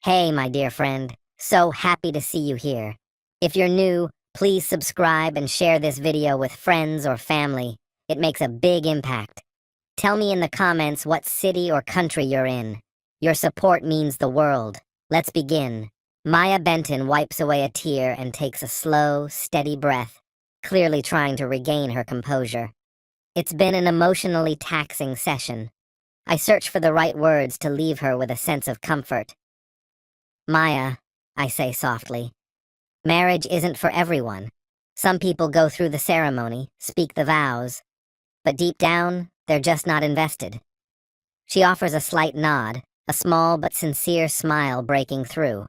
Hey, my dear friend. So happy to see you here. If you're new, please subscribe and share this video with friends or family. It makes a big impact. Tell me in the comments what city or country you're in. Your support means the world. Let's begin. Maya Benton wipes away a tear and takes a slow, steady breath, clearly trying to regain her composure. It's been an emotionally taxing session. I search for the right words to leave her with a sense of comfort. Maya, I say softly, marriage isn't for everyone. Some people go through the ceremony, speak the vows, but deep down, they're just not invested. She offers a slight nod, a small but sincere smile breaking through.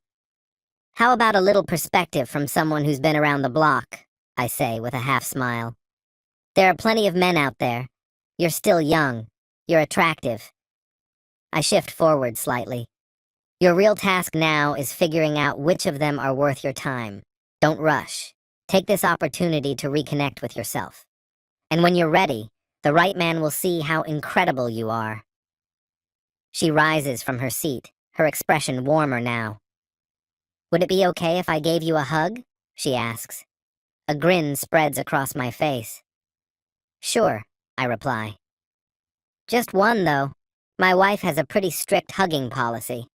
How about a little perspective from someone who's been around the block, I say with a half smile. There are plenty of men out there. You're still young. You're attractive. I shift forward slightly. Your real task now is figuring out which of them are worth your time. Don't rush. Take this opportunity to reconnect with yourself. And when you're ready, the right man will see how incredible you are. She rises from her seat, her expression warmer now. Would it be okay if I gave you a hug? She asks. A grin spreads across my face. Sure, I reply. Just one, though. My wife has a pretty strict hugging policy.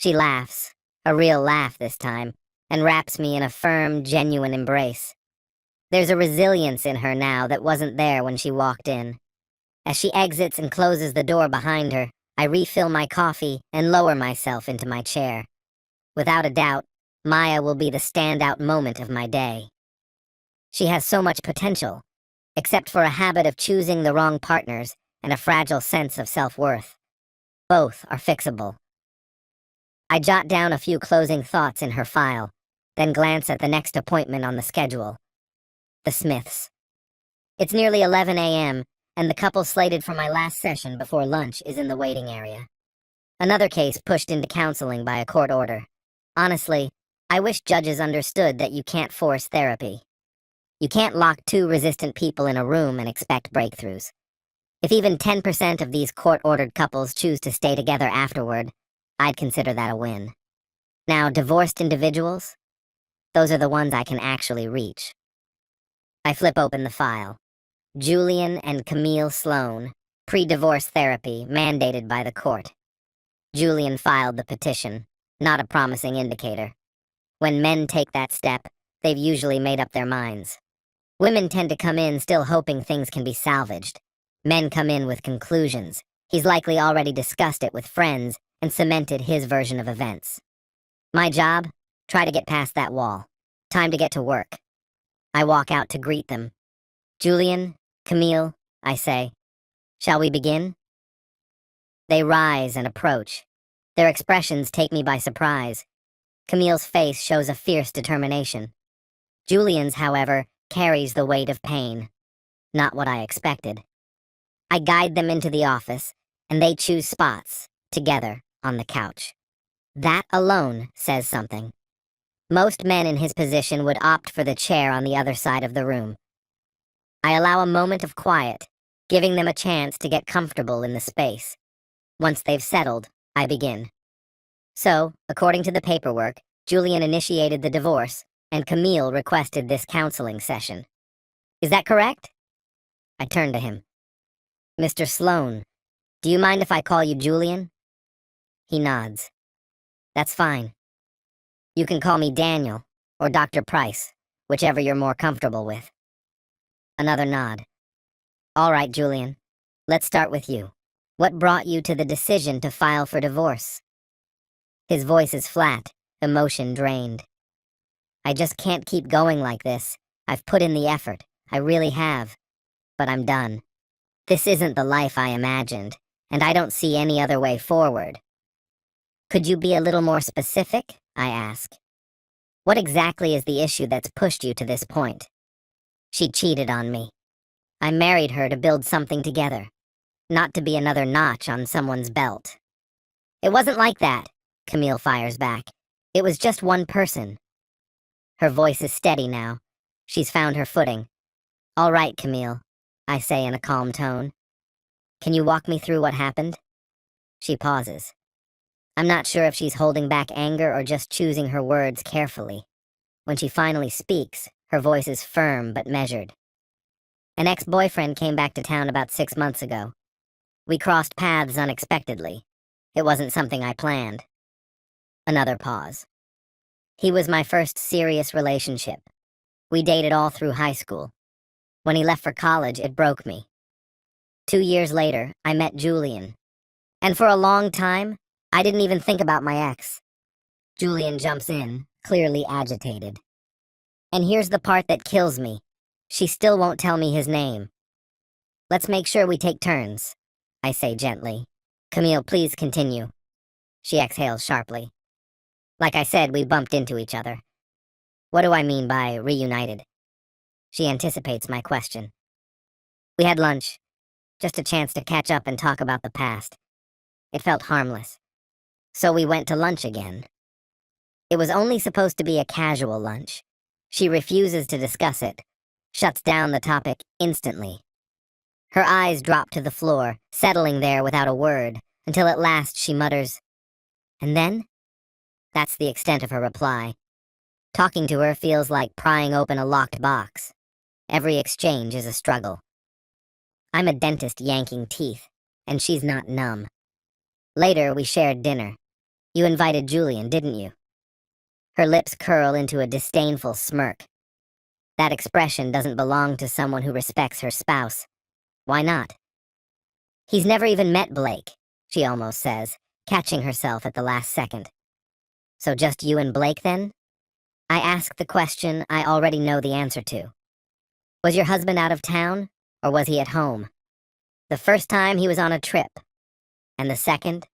She laughs, a real laugh this time, and wraps me in a firm, genuine embrace. There's a resilience in her now that wasn't there when she walked in. As she exits and closes the door behind her, I refill my coffee and lower myself into my chair. Without a doubt, Maya will be the standout moment of my day. She has so much potential, except for a habit of choosing the wrong partners and a fragile sense of self-worth. Both are fixable. I jot down a few closing thoughts in her file, then glance at the next appointment on the schedule. The Smiths. It's nearly 11 a.m., and the couple slated for my last session before lunch is in the waiting area. Another case pushed into counseling by a court order. Honestly, I wish judges understood that you can't force therapy. You can't lock two resistant people in a room and expect breakthroughs. If even 10% of these court-ordered couples choose to stay together afterward, I'd consider that a win. Now, divorced individuals? Those are the ones I can actually reach. I flip open the file. Julian and Camille Sloan, pre-divorce therapy mandated by the court. Julian filed the petition, not a promising indicator. When men take that step, they've usually made up their minds. Women tend to come in still hoping things can be salvaged. Men come in with conclusions. He's likely already discussed it with friends and cemented his version of events. My job? Try to get past that wall. Time to get to work. I walk out to greet them. Julian, Camille, I say. Shall we begin? They rise and approach. Their expressions take me by surprise. Camille's face shows a fierce determination. Julian's, however, carries the weight of pain. Not what I expected. I guide them into the office, and they choose spots, together, on the couch. That alone says something. Most men in his position would opt for the chair on the other side of the room. I allow a moment of quiet, giving them a chance to get comfortable in the space. Once they've settled, I begin. So, according to the paperwork, Julian initiated the divorce, and Camille requested this counseling session. Is that correct? I turn to him. Mr. Sloan, do you mind if I call you Julian? He nods. That's fine. You can call me Daniel, or Dr. Price, whichever you're more comfortable with. Another nod. All right, Julian. Let's start with you. What brought you to the decision to file for divorce? His voice is flat, emotion drained. I just can't keep going like this. I've put in the effort. I really have. But I'm done. This isn't the life I imagined, and I don't see any other way forward. Could you be a little more specific? I ask. What exactly is the issue that's pushed you to this point? She cheated on me. I married her to build something together, not to be another notch on someone's belt. It wasn't like that, Camille fires back. It was just one person. Her voice is steady now. She's found her footing. All right, Camille, I say in a calm tone. Can you walk me through what happened? She pauses. I'm not sure if she's holding back anger or just choosing her words carefully. When she finally speaks, her voice is firm but measured. An ex-boyfriend came back to town about 6 months ago. We crossed paths unexpectedly. It wasn't something I planned. Another pause. He was my first serious relationship. We dated all through high school. When he left for college, it broke me. 2 years later, I met Julian. And for a long time, I didn't even think about my ex. Julian jumps in, clearly agitated. And here's the part that kills me. She still won't tell me his name. Let's make sure we take turns, I say gently. Camille, please continue. She exhales sharply. Like I said, we bumped into each other. What do I mean by reunited? She anticipates my question. We had lunch, just a chance to catch up and talk about the past. It felt harmless. So we went to lunch again. It was only supposed to be a casual lunch. She refuses to discuss it, shuts down the topic instantly. Her eyes drop to the floor, settling there without a word, until at last she mutters, "And then?" That's the extent of her reply. Talking to her feels like prying open a locked box. Every exchange is a struggle. I'm a dentist yanking teeth, and she's not numb. Later, we shared dinner. You invited Julian, didn't you? Her lips curl into a disdainful smirk. That expression doesn't belong to someone who respects her spouse. Why not? He's never even met Blake, she almost says, catching herself at the last second. So just you and Blake, then? I ask the question I already know the answer to. Was your husband out of town, or was he at home? The first time he was on a trip. And the second?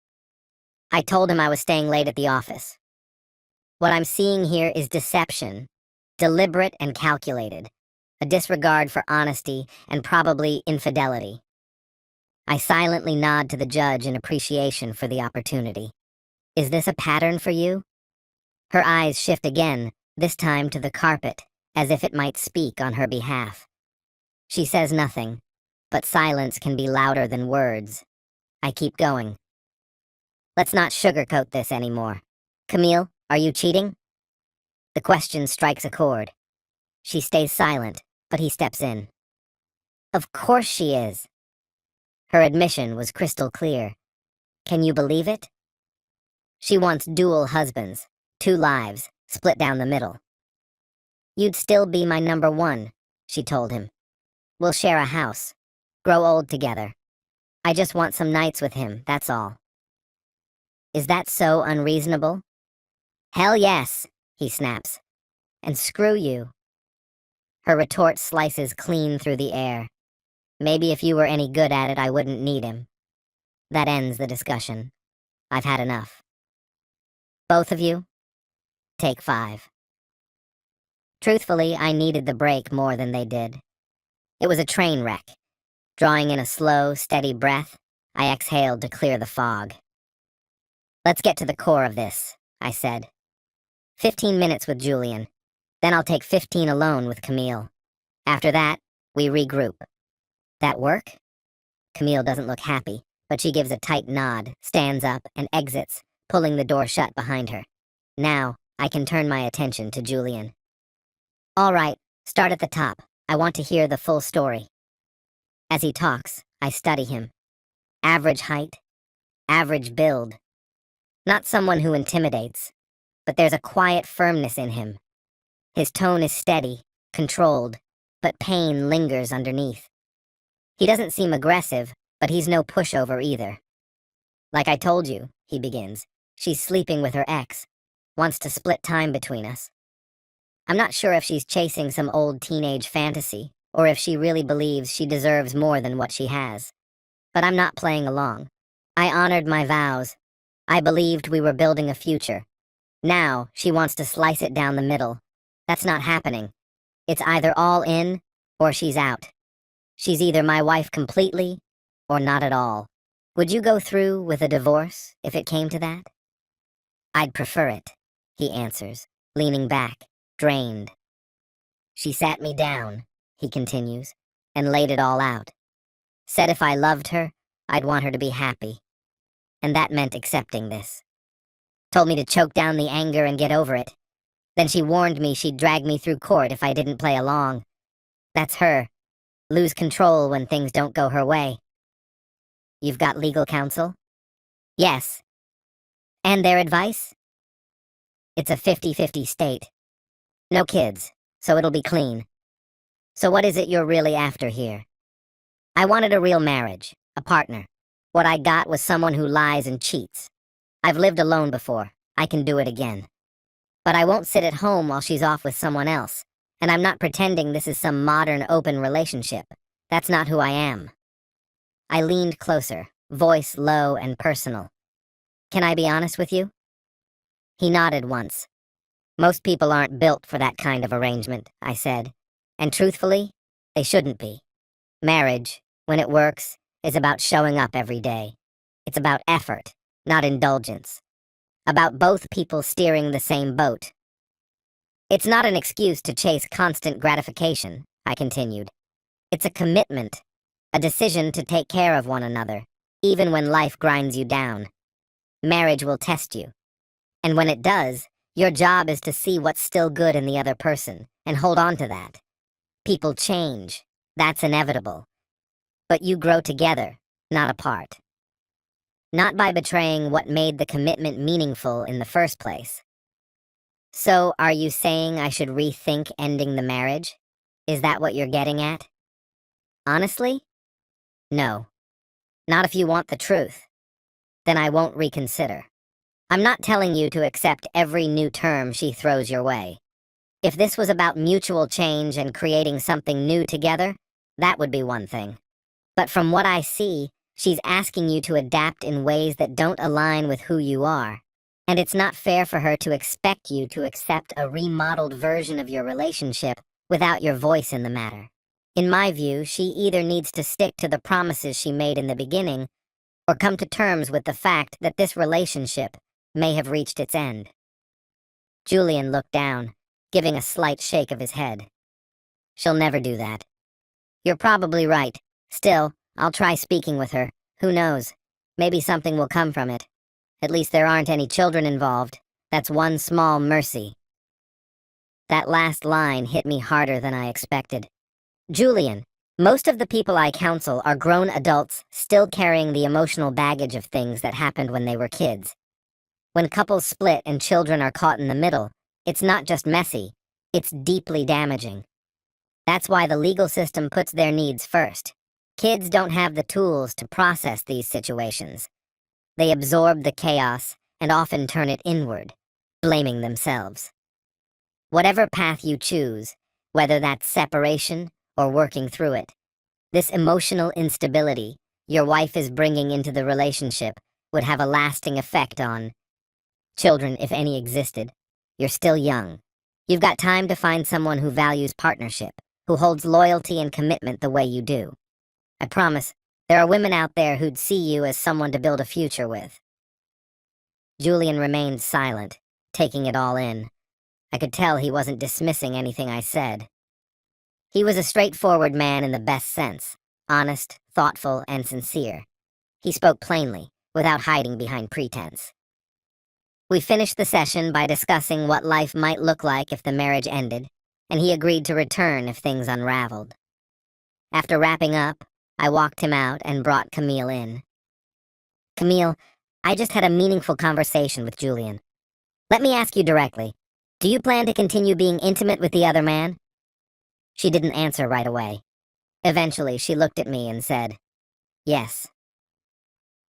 I told him I was staying late at the office. What I'm seeing here is deception, deliberate and calculated, a disregard for honesty and probably infidelity. I silently nod to the judge in appreciation for the opportunity. Is this a pattern for you? Her eyes shift again, this time to the carpet, as if it might speak on her behalf. She says nothing, but silence can be louder than words. I keep going. Let's not sugarcoat this anymore. Camille, are you cheating? The question strikes a chord. She stays silent, but he steps in. Of course she is. Her admission was crystal clear. Can you believe it? She wants dual husbands, 2 lives, split down the middle. You'd still be my number 1, she told him. We'll share a house, grow old together. I just want some nights with him, that's all. Is that so unreasonable? Hell yes, he snaps. And screw you. Her retort slices clean through the air. Maybe if you were any good at it, I wouldn't need him. That ends the discussion. I've had enough. Both of you? Take 5. Truthfully, I needed the break more than they did. It was a train wreck. Drawing in a slow, steady breath, I exhaled to clear the fog. Let's get to the core of this, I said. 15 minutes with Julian. Then I'll take 15 alone with Camille. After that, we regroup. That work? Camille doesn't look happy, but she gives a tight nod, stands up, and exits, pulling the door shut behind her. Now, I can turn my attention to Julian. All right, start at the top. I want to hear the full story. As he talks, I study him. Average height, average build. Not someone who intimidates, but there's a quiet firmness in him. His tone is steady, controlled, but pain lingers underneath. He doesn't seem aggressive, but he's no pushover either. Like I told you, he begins, she's sleeping with her ex, wants to split time between us. I'm not sure if she's chasing some old teenage fantasy, or if she really believes she deserves more than what she has. But I'm not playing along. I honored my vows. I believed we were building a future. Now, she wants to slice it down the middle. That's not happening. It's either all in, or she's out. She's either my wife completely, or not at all. Would you go through with a divorce if it came to that? I'd prefer it, he answers, leaning back, drained. She sat me down, he continues, and laid it all out. Said if I loved her, I'd want her to be happy. And that meant accepting this. Told me to choke down the anger and get over it. Then she warned me she'd drag me through court if I didn't play along. That's her. Lose control when things don't go her way. You've got legal counsel? Yes. And their advice? It's a 50-50 state. No kids, so it'll be clean. So what is it you're really after here? I wanted a real marriage, a partner. What I got was someone who lies and cheats. I've lived alone before. I can do it again. But I won't sit at home while she's off with someone else, and I'm not pretending this is some modern, open relationship. That's not who I am. I leaned closer, voice low and personal. Can I be honest with you? He nodded once. Most people aren't built for that kind of arrangement, I said. And truthfully, they shouldn't be. Marriage, when it works, is about showing up every day. It's about effort, not indulgence. About both people steering the same boat. It's not an excuse to chase constant gratification, I continued. It's a commitment, a decision to take care of one another, even when life grinds you down. Marriage will test you. And when it does, your job is to see what's still good in the other person and hold on to that. People change. That's inevitable. But you grow together, not apart. Not by betraying what made the commitment meaningful in the first place. So, are you saying I should rethink ending the marriage? Is that what you're getting at? Honestly? No. Not if you want the truth. Then I won't reconsider. I'm not telling you to accept every new term she throws your way. If this was about mutual change and creating something new together, that would be one thing. But from what I see, she's asking you to adapt in ways that don't align with who you are. And it's not fair for her to expect you to accept a remodeled version of your relationship without your voice in the matter. In my view, she either needs to stick to the promises she made in the beginning or come to terms with the fact that this relationship may have reached its end. Julian looked down, giving a slight shake of his head. She'll never do that. You're probably right. Still, I'll try speaking with her. Who knows? Maybe something will come from it. At least there aren't any children involved. That's one small mercy. That last line hit me harder than I expected. Julian, most of the people I counsel are grown adults still carrying the emotional baggage of things that happened when they were kids. When couples split and children are caught in the middle, it's not just messy, it's deeply damaging. That's why the legal system puts their needs first. Kids don't have the tools to process these situations. They absorb the chaos and often turn it inward, blaming themselves. Whatever path you choose, whether that's separation or working through it, this emotional instability your wife is bringing into the relationship would have a lasting effect on children, if any existed. You're still young. You've got time to find someone who values partnership, who holds loyalty and commitment the way you do. I promise, there are women out there who'd see you as someone to build a future with. Julian remained silent, taking it all in. I could tell he wasn't dismissing anything I said. He was a straightforward man in the best sense, honest, thoughtful, and sincere. He spoke plainly, without hiding behind pretense. We finished the session by discussing what life might look like if the marriage ended, and he agreed to return if things unraveled. After wrapping up, I walked him out and brought Camille in. Camille, I just had a meaningful conversation with Julian. Let me ask you directly, do you plan to continue being intimate with the other man? She didn't answer right away. Eventually, she looked at me and said, yes.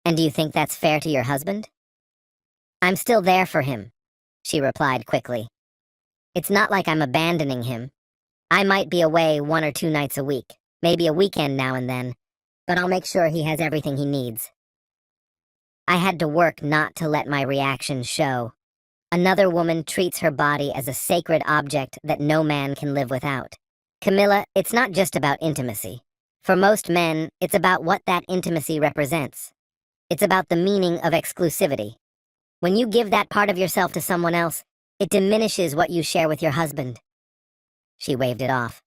And do you think that's fair to your husband? I'm still there for him, she replied quickly. It's not like I'm abandoning him. I might be away 1 or 2 nights a week, maybe a weekend now and then, but I'll make sure he has everything he needs. I had to work not to let my reaction show. Another woman treats her body as a sacred object that no man can live without. Camilla, it's not just about intimacy. For most men, it's about what that intimacy represents. It's about the meaning of exclusivity. When you give that part of yourself to someone else, it diminishes what you share with your husband. She waved it off.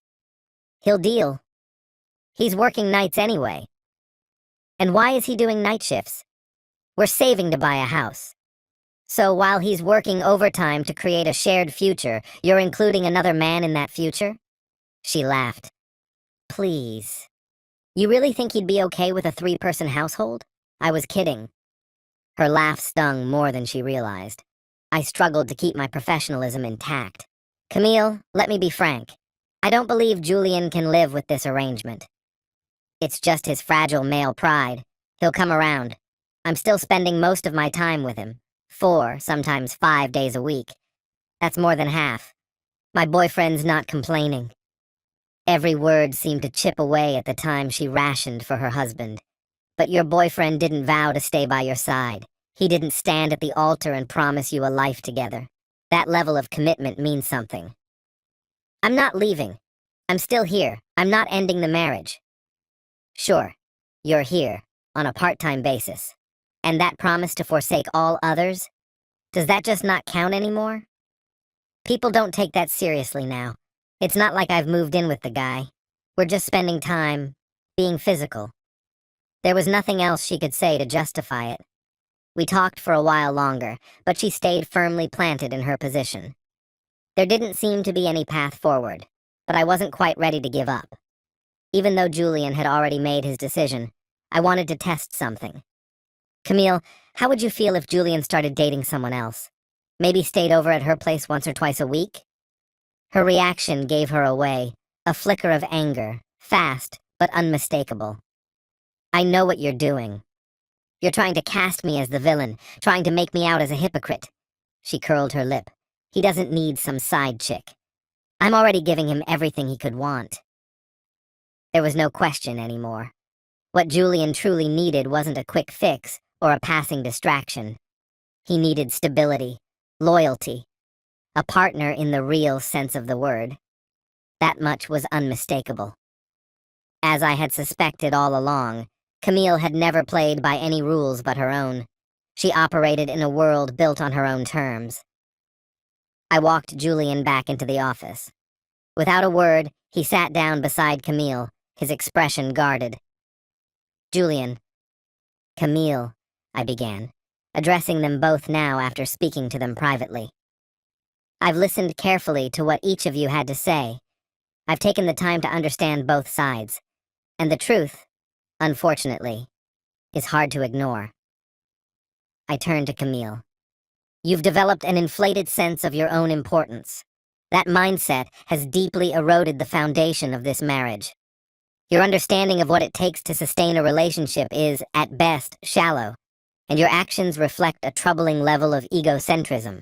He'll deal. He's working nights anyway. And why is he doing night shifts? We're saving to buy a house. So while he's working overtime to create a shared future, you're including another man in that future? She laughed. Please. You really think he'd be okay with a 3-person household? I was kidding. Her laugh stung more than she realized. I struggled to keep my professionalism intact. Camille, let me be frank. I don't believe Julian can live with this arrangement. It's just his fragile male pride. He'll come around. I'm still spending most of my time with him. 4, sometimes 5 days a week. That's more than half. My boyfriend's not complaining. Every word seemed to chip away at the time she rationed for her husband. But your boyfriend didn't vow to stay by your side. He didn't stand at the altar and promise you a life together. That level of commitment means something. I'm not leaving. I'm still here. I'm not ending the marriage. Sure, you're here, on a part-time basis. And that promise to forsake all others? Does that just not count anymore? People don't take that seriously now. It's not like I've moved in with the guy. We're just spending time, being physical. There was nothing else she could say to justify it. We talked for a while longer, but she stayed firmly planted in her position. There didn't seem to be any path forward, but I wasn't quite ready to give up. Even though Julian had already made his decision, I wanted to test something. Camille, how would you feel if Julian started dating someone else? Maybe stayed over at her place once or twice a week? Her reaction gave her away, a flicker of anger, fast but unmistakable. I know what you're doing. You're trying to cast me as the villain, trying to make me out as a hypocrite. She curled her lip. He doesn't need some side chick. I'm already giving him everything he could want. There was no question anymore. What Julian truly needed wasn't a quick fix or a passing distraction. He needed stability, loyalty, a partner in the real sense of the word. That much was unmistakable. As I had suspected all along, Camille had never played by any rules but her own. She operated in a world built on her own terms. I walked Julian back into the office. Without a word, he sat down beside Camille, his expression guarded. Julian. Camille, I began, addressing them both now after speaking to them privately. I've listened carefully to what each of you had to say. I've taken the time to understand both sides. And the truth, unfortunately, is hard to ignore. I turned to Camille. You've developed an inflated sense of your own importance. That mindset has deeply eroded the foundation of this marriage. Your understanding of what it takes to sustain a relationship is, at best, shallow, and your actions reflect a troubling level of egocentrism.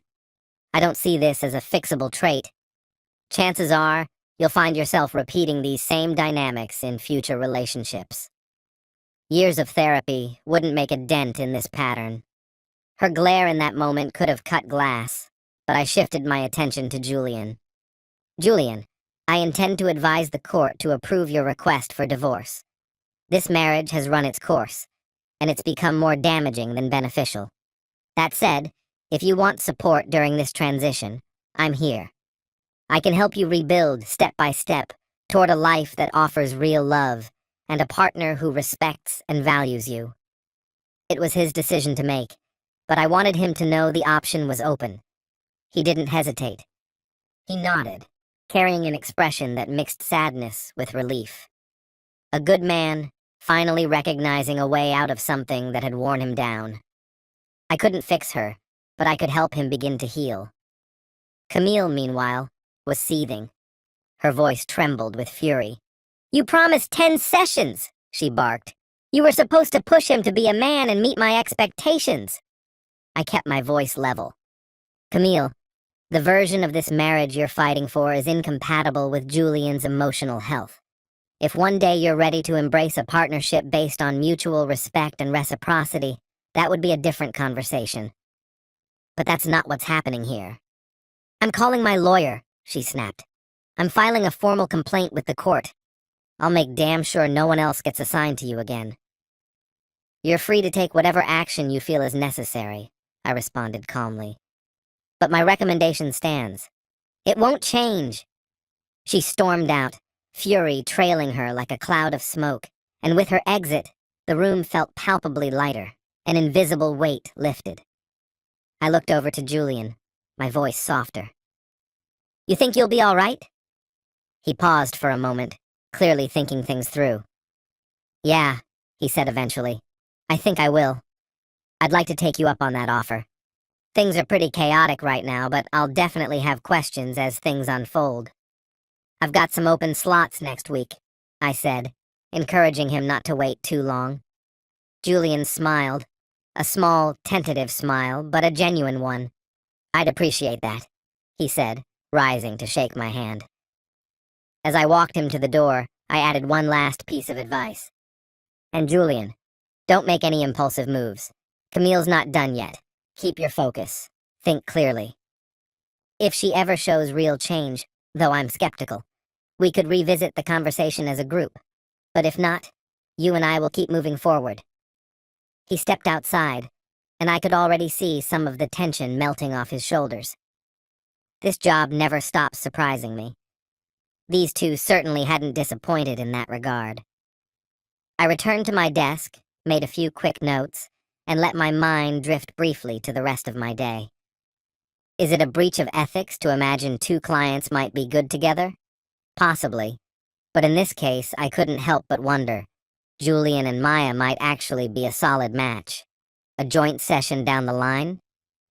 I don't see this as a fixable trait. Chances are, you'll find yourself repeating these same dynamics in future relationships. Years of therapy wouldn't make a dent in this pattern. Her glare in that moment could have cut glass, but I shifted my attention to Julian. Julian, I intend to advise the court to approve your request for divorce. This marriage has run its course, and it's become more damaging than beneficial. That said, if you want support during this transition, I'm here. I can help you rebuild step by step toward a life that offers real love and a partner who respects and values you. It was his decision to make, but I wanted him to know the option was open. He didn't hesitate. He nodded, carrying an expression that mixed sadness with relief. A good man, finally recognizing a way out of something that had worn him down. I couldn't fix her, but I could help him begin to heal. Camille, meanwhile, was seething. Her voice trembled with fury. You promised 10 sessions, she barked. You were supposed to push him to be a man and meet my expectations. I kept my voice level. Camille, the version of this marriage you're fighting for is incompatible with Julian's emotional health. If one day you're ready to embrace a partnership based on mutual respect and reciprocity, that would be a different conversation. But that's not what's happening here. I'm calling my lawyer, she snapped. I'm filing a formal complaint with the court. I'll make damn sure no one else gets assigned to you again. You're free to take whatever action you feel is necessary, I responded calmly. But my recommendation stands. It won't change. She stormed out, fury trailing her like a cloud of smoke, and with her exit, the room felt palpably lighter, an invisible weight lifted. I looked over to Julian, my voice softer. You think you'll be all right? He paused for a moment, clearly thinking things through. Yeah, he said eventually. I think I will. I'd like to take you up on that offer. Things are pretty chaotic right now, but I'll definitely have questions as things unfold. I've got some open slots next week, I said, encouraging him not to wait too long. Julian smiled, a small, tentative smile, but a genuine one. I'd appreciate that, he said, rising to shake my hand. As I walked him to the door, I added one last piece of advice. And Julian, don't make any impulsive moves. Camille's not done yet. Keep your focus. Think clearly. If she ever shows real change, though I'm skeptical, we could revisit the conversation as a group. But if not, you and I will keep moving forward. He stepped outside, and I could already see some of the tension melting off his shoulders. This job never stops surprising me. These two certainly hadn't disappointed in that regard. I returned to my desk, made a few quick notes, and let my mind drift briefly to the rest of my day. Is it a breach of ethics to imagine two clients might be good together? Possibly. But in this case, I couldn't help but wonder. Julian and Maya might actually be a solid match. A joint session down the line?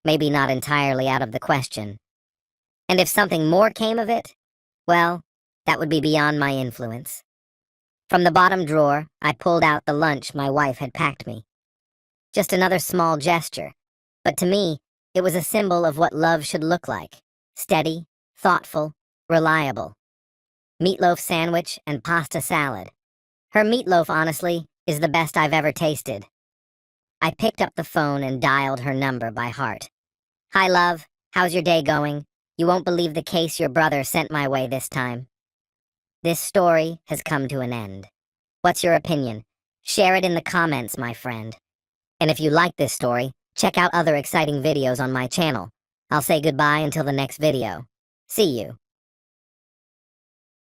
Maybe not entirely out of the question. And if something more came of it, well, that would be beyond my influence. From the bottom drawer, I pulled out the lunch my wife had packed me. Just another small gesture, but to me, it was a symbol of what love should look like. Steady, thoughtful, reliable. Meatloaf sandwich and pasta salad. Her meatloaf, honestly, is the best I've ever tasted. I picked up the phone and dialed her number by heart. Hi, love. How's your day going? You won't believe the case your brother sent my way this time. This story has come to an end. What's your opinion? Share it in the comments, my friend. And if you like this story, check out other exciting videos on my channel. I'll say goodbye until the next video. See you.